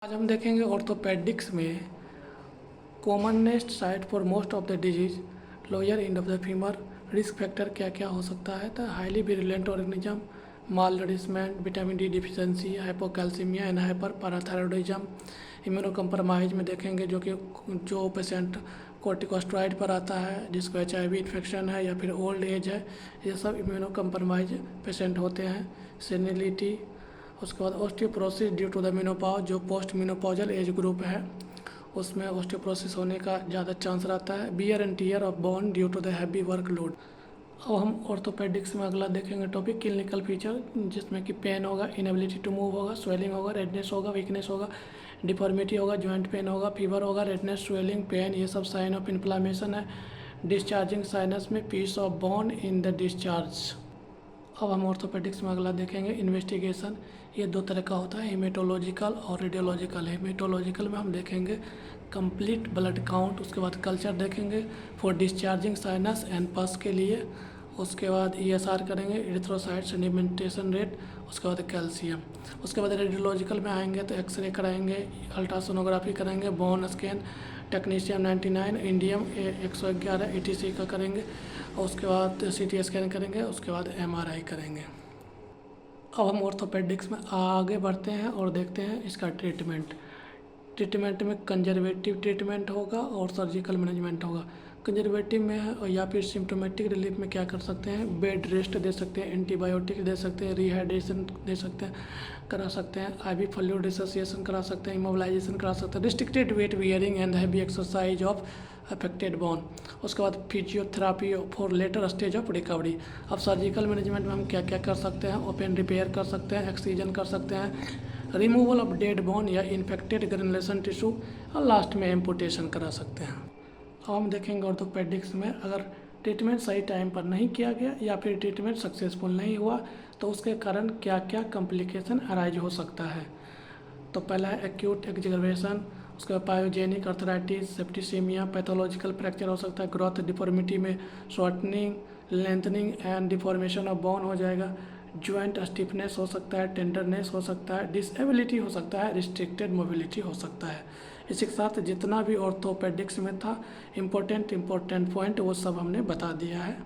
आज हम देखेंगे ऑर्थोपेडिक्स में commonest site for most of the disease lower end of the femur. Risk factor क्या क्या हो सकता है तो highly virulent organism, mall nourishment, vitamin D deficiency, hypocalcaemia and hyper parathyroidism. Immuno compromise में देखेंगे जो पेशेंट कोर्टिकोस्टेरॉइड पर आता है, जिसको HIV इन्फेक्शन है या फिर ओल्ड एज है, ये सब इम्यूनो कंप्रोमाइज पेशेंट होते हैं। सेनिलिटी, उसके बाद osteoporosis due to the menopause, जो पोस्ट मेनोपॉजल एज ग्रुप है उसमें ऑस्टियोपोरोसिस होने का ज़्यादा चांस रहता है। Wear and tear of bone due to the heavy workload. अब हम ऑर्थोपेडिक्स में अगला देखेंगे टॉपिक क्लिनिकल फीचर, जिसमें कि पेन होगा, इनएबिलिटी टू मूव होगा, स्वेलिंग होगा, रेडनेस होगा, वीकनेस होगा, डिफॉर्मिटी होगा, जॉइंट पेन होगा, फीवर होगा, रेडनेस, स्वेलिंग, पेन, ये सब साइन ऑफ इन्फ्लामेशन है। डिस्चार्जिंग साइनस में piece of bone in the discharge. अब हम ऑर्थोपेडिक्स में अगला देखेंगे इन्वेस्टिगेशन। ये दो तरह का होता है, हेमेटोलॉजिकल और रेडियोलॉजिकल। हेमेटोलॉजिकल में हम देखेंगे कंप्लीट ब्लड काउंट, उसके बाद कल्चर देखेंगे फॉर डिस्चार्जिंग साइनस एंड पस के लिए, उसके बाद ESR करेंगे, एरिथ्रोसाइट सेडिमेंटेशन रेट, उसके बाद कैल्शियम। उसके बाद रेडियोलॉजिकल में आएंगे तो एक्सरे कराएंगे, अल्ट्रासोनोग्राफी करेंगे, bone scan, technetium 99, indium 111 ETC का करेंगे, और उसके बाद CT स्कैन करेंगे, उसके बाद MRI करेंगे। अब हम ऑर्थोपेडिक्स में आगे बढ़ते हैं और देखते हैं इसका ट्रीटमेंट में कंजर्वेटिव ट्रीटमेंट होगा और सर्जिकल मैनेजमेंट होगा। कंजर्वेटिव में या फिर सिम्टोमेटिक रिलीफ में क्या कर सकते हैं, बेड रेस्ट दे सकते हैं, एंटीबायोटिक दे सकते हैं, रिहाइड्रेशन दे सकते हैं, करा सकते हैं, IV फ्लूइड रिसोसिएशन करा सकते हैं, इमोबिलाइजेशन करा सकते हैं, restricted weight bearing and heavy exercise of affected bone. उसके बाद physiotherapy for later stage of recovery. अब सर्जिकल मैनेजमेंट में हम क्या क्या कर सकते हैं, ओपन रिपेयर कर सकते हैं, एक्ससीजन कर सकते हैं, रिमूवल ऑफ डेड बोन या इन्फेक्टेड ग्रेनुलेशन टिश्यू, और लास्ट में एम्पुटेशन करा सकते हैं। अब हम देखेंगे ऑर्थोपेडिक्स में अगर ट्रीटमेंट सही टाइम पर नहीं किया गया या फिर ट्रीटमेंट सक्सेसफुल नहीं हुआ तो उसके कारण क्या क्या कॉम्प्लिकेशन अराइज हो सकता है। तो पहला है एक्यूट एक्जर्वेशन, उसके बाद pyogenic arthritis, septicaemia, pathological fracture हो सकता है, ग्रोथ डिफॉर्मिटी में shortening, lengthening and deformation of bone हो जाएगा, जॉइंट स्टिफनेस हो सकता है, टेंडरनेस हो सकता है, डिसेबिलिटी हो सकता है, रिस्ट्रिक्टेड मोबिलिटी हो सकता है। इसी के साथ जितना भी ऑर्थोपेडिक्स में था इम्पोर्टेंट पॉइंट वो सब हमने बता दिया है।